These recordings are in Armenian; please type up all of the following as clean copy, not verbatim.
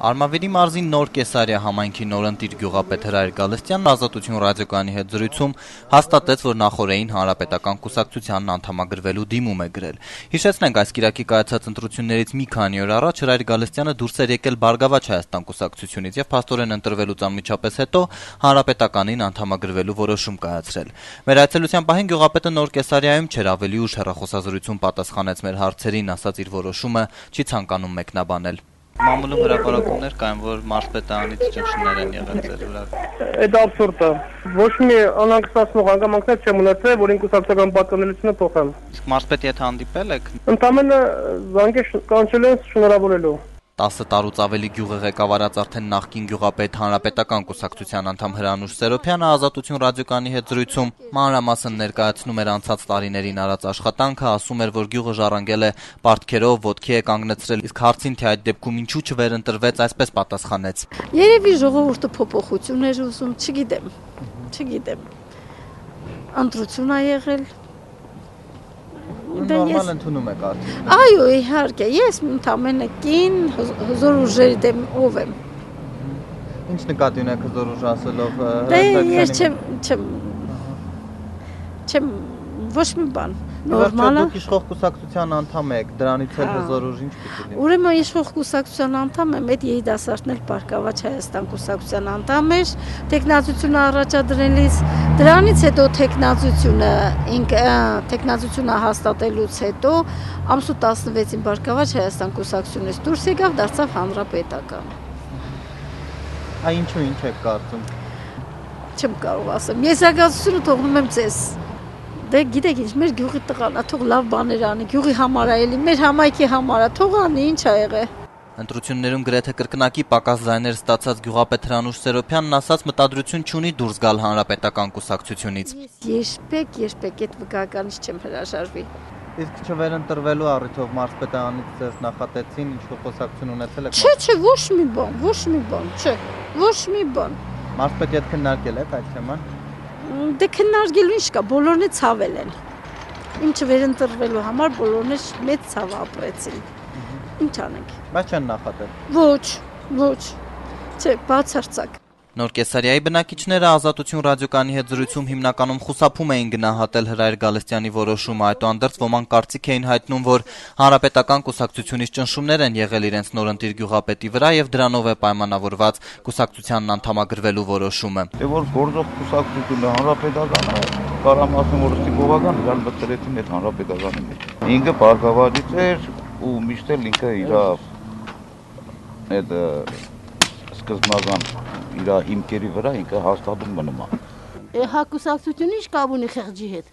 Արմավիրի մարզի Նոր Կեսարիա համայնքի նորընտիր գյուղապետ Հրայր Գալստյանն Ազատություն ռադիոկայանի հետ զրույցում հաստատեց, որ նախօրեին Հանրապետական կուսակցությանն անդամագրվելու դիմում է գրել։ Հիշեցնենք, այս կիրակի կայացած ընտրություններից մի քանի օր առաջ Հրայր Գալստյանը դուրս էր եկել Բարգավաճ Հայաստան կուսակցությունից եւ փաստորեն ընտրվելուց անմիջապես հետո Հանրապետականին անդամագրվելու որոշում կայացրել։ Մեր այցելության պահին գյուղապետը Նոր Կեսարիայում չէր, ավելի ուշ հեռախոսազրույցում պատասխանեց մեր հարցերին, ասաց իր որոշումը չի ցանկանում մեկնաբանել։ Մամուլում հրապարակումներ կային, որ մարզպետարանից ճնշումներ են եղել ձեր վրա։ Այդ աբսուրդ է։ Ոչ մի անհանգստացնող հանգամանքներ չեմ ունեցել, որ ինքս կուսակցական պատկանելությունը փոխեմ։ Իսկ մարզպետի հետ հանդիպել եք։ Ընդամենը զանգեր կանչել են շնորհավորելու։ 10 տարուց ավելի գյուղ է ղեկավարած արդեն նախկին գյուղապետ Հանրապետական կուսակցության անդամ Հրանուշ Սերոբյանը Ազատություն ռադիոկայանի հետ զրույցում մանրամասն ներկայացնում էր անցած տարիներին արած աշխատանքը, ասում էր, որ գյուղը ժառանգել է պարտքերով, ոտքի է կանգնեցրել, իսկ հարցին, թե այդ դեպքում ինչու չվերընտրվեց, այսպես պատասխանեց. Երևի ժողովուրդը փոփոխություն էր ուզում, չգիտեմ։ Ընտրություն է եղել։ Նորմալ ընդունում եք արդյոք։ Այո, իհարկե, ես ընդամենը կին հզոր ուժերի դեմ ով եմ։ Ինչ նկատի ունեք հզոր ուժ ասելով։ Դե ես չեմ ոչ մի բան։ Նորմալ է։ Դուք իշխող կուսակցության անդամ եք, դրանից էլ հզոր ուժ ինչ պիտի լինի։ Ուրեմն իշխող կուսակցության անդամ եմ, այդ երիտասարդն էլ Բարգավաճ Հայաստան կուսակցության անդամ էր, տեխնացությունը առաջադրելիս, դրանից հետո տեխնացությունը հաստատելուց հետո ամսու 16-ին Բարգավաճ Հայաստան կուսակցությունից դուրս եկավ, դարձավ Հանրապետական։ Այ ինչու ինչ եք կարծում։ Չեմ կարող ասեմ, ես ագացությունը թողնում եմ ձեզ։ Դե գիտեք ինչ, մեր գյուղի տղան է, թող լավ բաներ անի, գյուղի համար է էլի, մեր համայնքի համար է, թող անի, ինչ ա եղել։ Ընտրություններում գրեթե կրկնակի պակաս ձայներ ստացած գյուղապետ Հրանուշ Սերոբյանն ասաց մտադրություն չունի դուրս գալ Հանրապետական կուսակցությունից։ Երբեք այդ վկայականից չեմ հրաժարվի։ Իսկ չվերընտրվելու առիթով մարզպետարանից ձեզ նախատեցին, ինչ խոսակցություն ունեցել եք։ Չէ, ոչ մի բան։ Մարզպետի հետ քննարկել եք այդ թեման։ Դե քննարկելու ինչ կա, բոլորն է ցավել են։ Ինչը վերընտրվելու համար բոլորն է մեծ ցավ ապրեցին։ Ինչ անենք։ Բայց չեն նախատել։ Ոչ։ Չէ, բացարձակ։ Նոր Կեսարիայի բնակիչները Ազատություն ռադիոկայանի հետ զրույցում հիմնականում խուսափում էին գնահատել Հրայր Գալստյանի որոշումը, այդուհանդերձ ոմանք կարծիք էին հայտնում, որ Հանրապետական կուսակցությունից ճնշումներ են եղել իրենց նորընտիր գյուղապետի վրա եւ դրանով է պայմանավորված կուսակցությանն անդամագրվելու որոշումը։ Դե որ գործող կուսակցությունը Հանրապետական է, կարամ ասեմ, որ ստիպողական իրան բծրեցին այդ Հանրապետականի մեջ։ Ինքը Բարգավաճից էր ու միշտ էլ ինքը իր այդ սկզբնական իր հիմքերի վրա ինքը հաստատում մնում է։ Հա կուսակցությունը ինչ կապ ունի խեղճի հետ։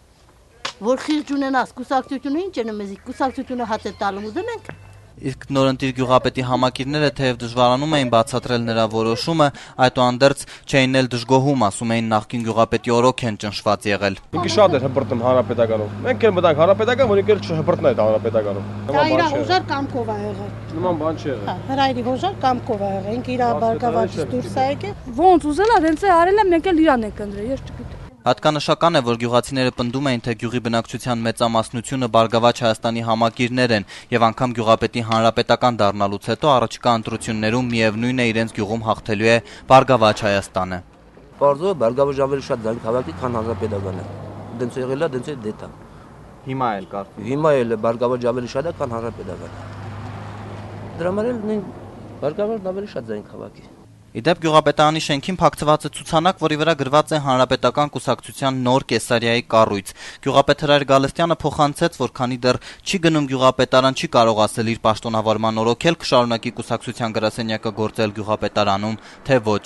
Որ խեղճ ունենաս կուսակցությունը ինչ են մեզ կուսակցությունը հաց է տալու դնենք։ Իսկ նորընտիր գյուղապետի համակիրները թեև դժվարանում էին բացատրել նրա որոշումը, այդուհանդերձ չէին էլ դժգոհում, ասում էին նախկին գյուղապետի օրոք են ճնշված եղել։ Ինքը շատ էր հպրտում Հանրապետականով։ Մենք էլ մտանք Հանրապետական, որ ինքը չհպրտնա այդ Հանրապետականով։ Դա իր հոժար կամքով է եղել։ Նման բան չի եղել։ Հրայրի հոժար կամքով է եղել։ Ինքը իր Բարգավաճից դուրս է եկել։ Ոնց ուզել է, հենց է արել է, մենք էլ իրան ենք ընտրել, ես չգիտեմ։ Հատկանշական է, որ գյուղացիները պնդում էին, թե գյուղի բնակչության մեծամասնությունը Բարգավաճ Հայաստանի համակիրներ են եւ անգամ գյուղապետի հանրապետական դառնալուց հետո առաջիկա ընտրություններում միևնույն է իրենց գյուղում հաղթելու է Բարգավաճ Հայաստանը։ Պարզո Բարգավաճ ավելի շատ ձայն քաղաքի, քան հանրապետականը։ Դենց եղել է, դենց է դետա։ Հիմա էլ կարծում։ Հիմա էլ Բարգավաճ ավելի շատ է, քան հանրապետականը։ Դրա համար էլ նույն Բարգավաճն ավելի շատ ձայն քաղաքի։ Իդեպ գյուղապետարանի շենքին փակցված է ցուցանակ, որի վրա գրված է Հանրապետական կուսակցության Նոր Կեսարիայի կառույց։ Գյուղապետ Հրայր Գալստյանը փոխանցեց, որ քանի դեռ չի գնում գյուղապետարան, չի կարող ասել իր պաշտոնավարման օրոք էլ կշարունակի կուսակցության գրասենյակը գործել գյուղապետարանում, թե ոչ։